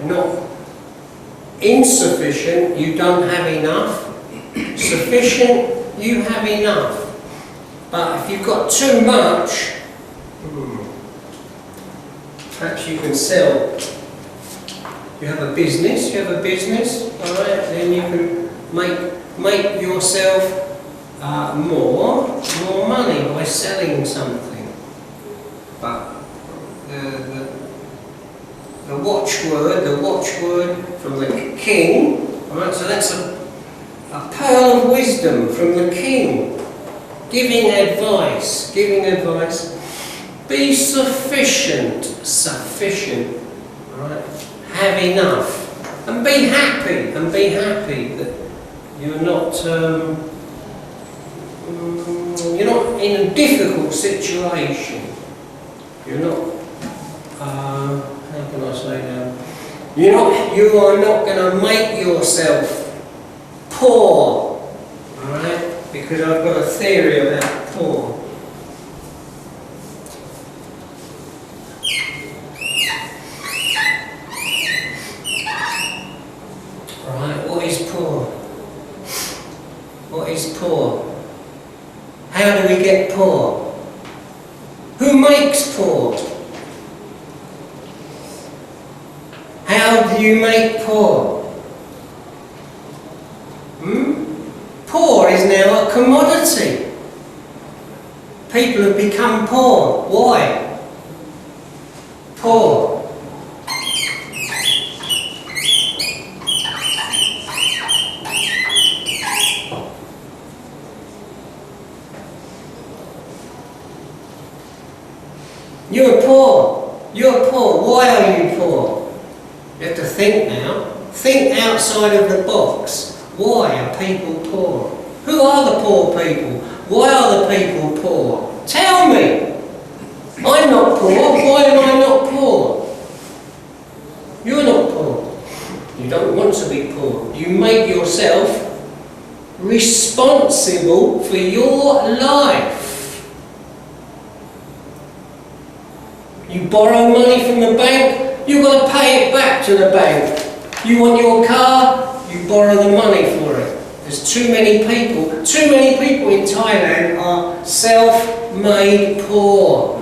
Not insufficient, you don't have enough. Sufficient, you have enough. But if you've got too much, perhaps you can sell. You have a business, alright, then you can make yourself more money by selling something. But the watchword from the king, alright, so that's a pearl of wisdom from the king, giving advice, be sufficient, right? Have enough, and be happy that you're not in a difficult situation. You're not, how can I say that? You are not going to make yourself poor, alright? Because I've got a theory about poor. Right, what is poor? What is poor? How do we get poor? Who makes poor? How do you make poor? Poor is now a commodity. People have become poor. Why? Poor. You're poor. You're poor. Why are you poor? You have to think now. Think outside of the box. Why are people poor? Who are the poor people? Why are the people poor? Tell me. I'm not poor. Why am I not poor? You're not poor. You don't want to be poor. You make yourself responsible for your life. You borrow money from the bank, you've got to pay it back to the bank. You want your car, you borrow the money for it. There's too many people in Thailand are self-made poor.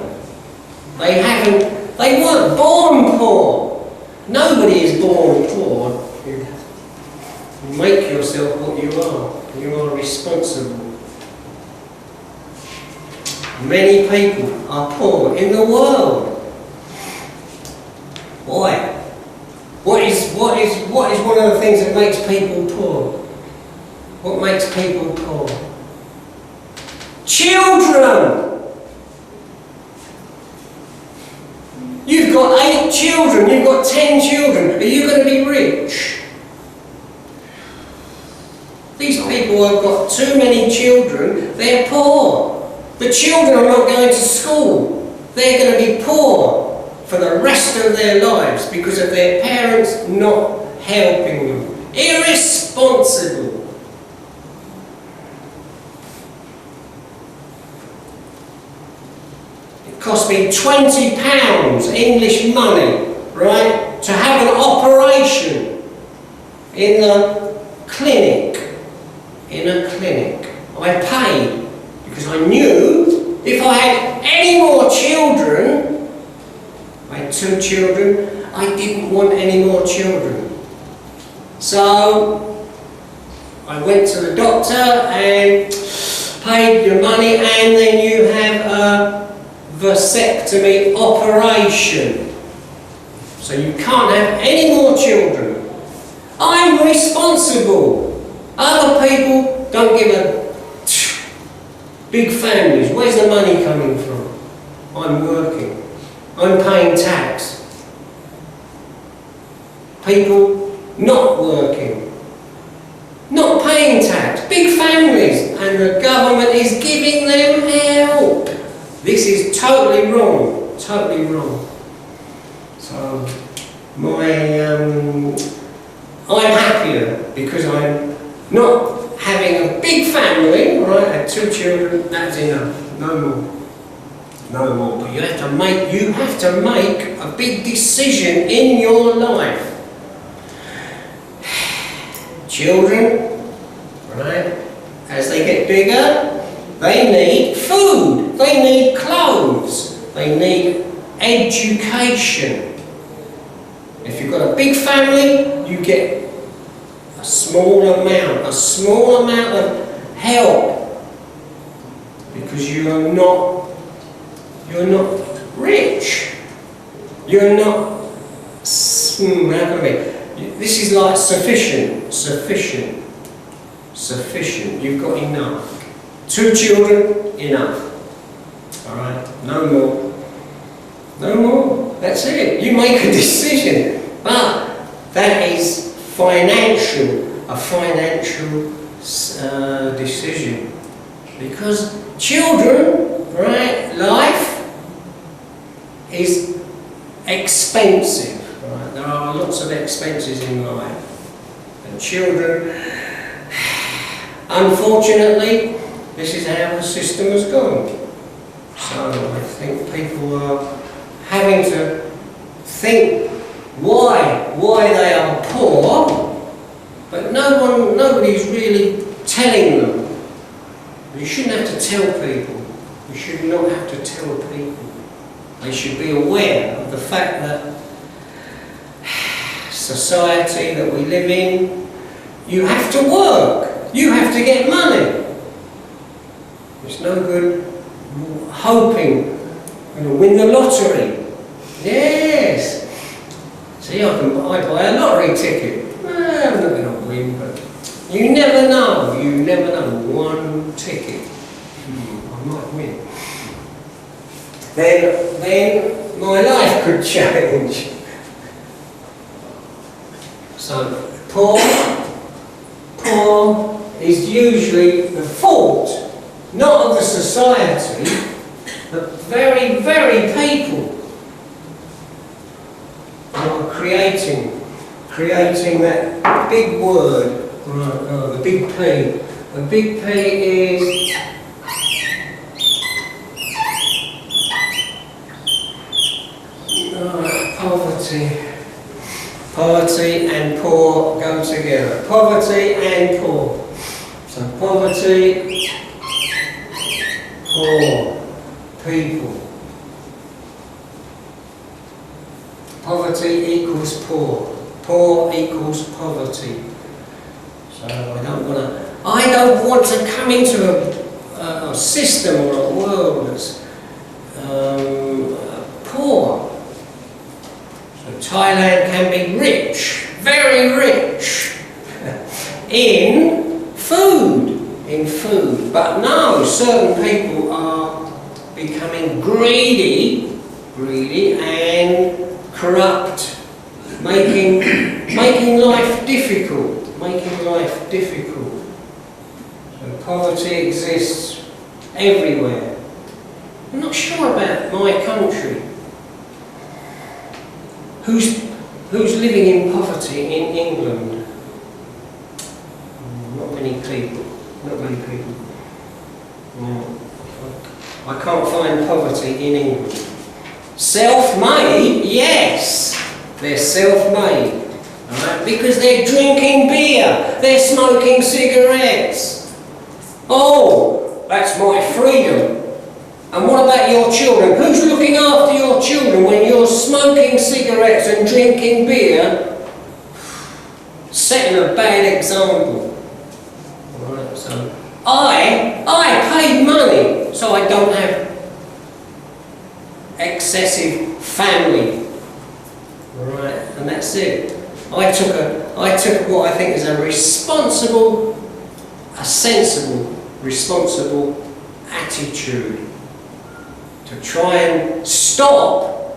They weren't born poor. Nobody is born poor. You make yourself what you are. You are responsible. Many people are poor in the world. Why? What is one of the things that makes people poor? What makes people poor? Children! You've got 8 children, you've got 10 children. Are you going to be rich? These people have got too many children, they're poor. The children are not going to school. They're going to be poor for the rest of their lives because of their parents not helping them. Irresponsible. It cost me £20 English money, right, to have an operation in a clinic. I paid because I knew if I had any more children, I had 2 children, I didn't want any more children. So I went to the doctor and paid your money, and then you have a vasectomy operation. So you can't have any more children. I'm responsible. Other people don't give a big families. Where's the money coming from? I'm working. I'm paying tax. People not working, not paying tax, big families, and the government is giving them help. This is totally wrong, totally wrong. So I'm happier because I'm not having a big family, right? I had 2 children, that's enough, no more. No more. But you have to make a big decision in your life. Children, right, as they get bigger, they need food, they need clothes, they need education. If you've got a big family, you get a small amount of help, because you're not rich. You're not, how can I be? This is like sufficient. You've got enough. 2 children, enough. Alright, no more. That's it. You make a decision. But that is a financial decision. Because children, right, life is expensive. Right? There are lots of expenses in life. And children, unfortunately, this is how the system has gone. So I think people are having to think why they are poor, but nobody's really telling them. You shouldn't have to tell people. You should not have to tell people. They should be aware of the fact that society that we live in, you have to work. You have to get money. It's no good hoping win the lottery. Yes. See, I buy a lottery ticket. I'm not going to win, but you never know. You never know. One ticket, I might win. Then my life could change. So poor is usually the fault, not of the society, but very, very people who are creating that big word, the big P. The big P is poverty. Poverty and poor go together. Poverty and poor. So poverty, poor, people. Poverty equals poor. Poor equals poverty. So I don't want to come into a system or a world that's poor. So Thailand can be rich, very rich, in food. But no, certain people are becoming greedy and corrupt, making life difficult. So poverty exists everywhere. I'm not sure about my country. Who's living in poverty in England? Not many people. No. I can't find poverty in England. Self-made, yes, they're self-made. Right? Because they're drinking beer, they're smoking cigarettes. Oh, that's my freedom. And what about your children? Who's looking after your children when you're smoking cigarettes and drinking beer? Setting a bad example. Right, so I paid money so I don't have excessive family. Right, and that's it. I took what I think is a sensible, responsible attitude to try and stop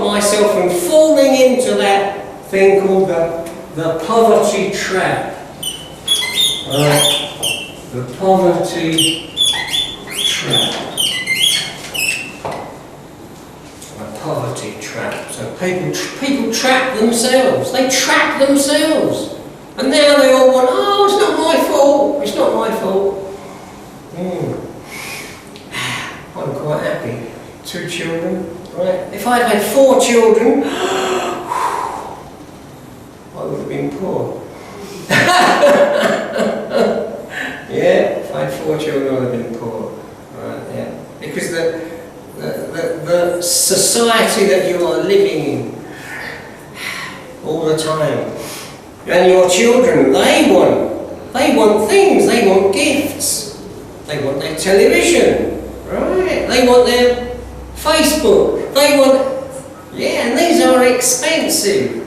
myself from falling into that thing called the poverty trap. The poverty trap. The poverty trap. So people trap themselves. They trap themselves. And now they all want, oh, it's not my fault. It's not my fault. I'm quite happy. 2 children, right? If I'd had 4 children, I would have been poor. If I had 4 children, I would have been poor. Right, yeah. Because the society that you are living in all the time, and your children, they want things, they want gifts, they want their television, right? They want their Facebook, they want, yeah, and these are expensive,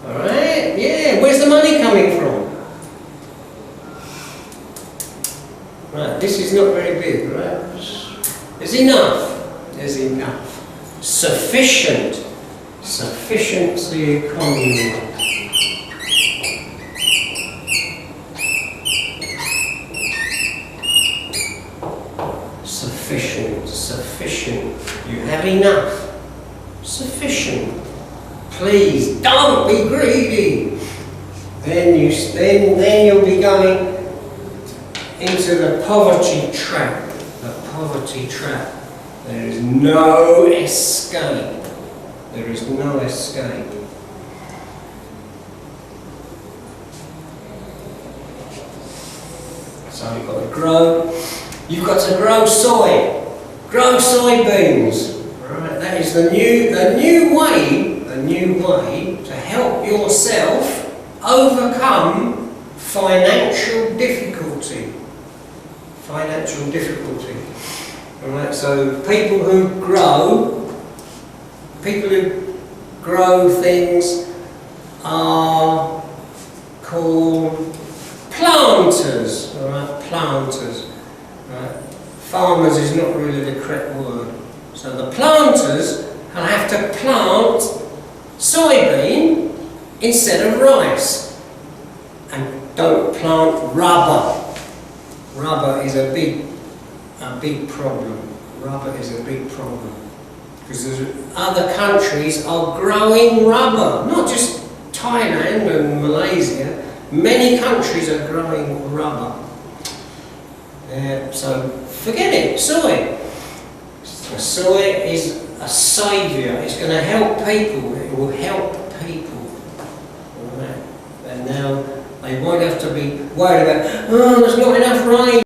all right? Yeah, where's the money coming from? Right, this is not very big, right? There's enough. There's enough. Sufficient. Sufficiency economy. Sufficient. Sufficient. You have enough. Sufficient. Please don't be greedy. Then you'll be going into the poverty trap. The poverty trap. There is no escape. There is no escape. So you've got to grow soy. Grow soybeans. Right? That is the new way to help yourself overcome financial difficulty. Financial difficulty. Alright, so people who grow things are called planters. Alright, planters. Right. Farmers is not really the correct word. So the planters will have to plant soybean instead of rice. And don't plant rubber. Rubber is a big problem. Rubber is a big problem. Because other countries are growing rubber. Not just Thailand and Malaysia. Many countries are growing rubber. So forget it, soy. Soy is a saviour. It's going to help people. It will help people. Right. And now they won't have to be worried about, oh, there's not enough rain.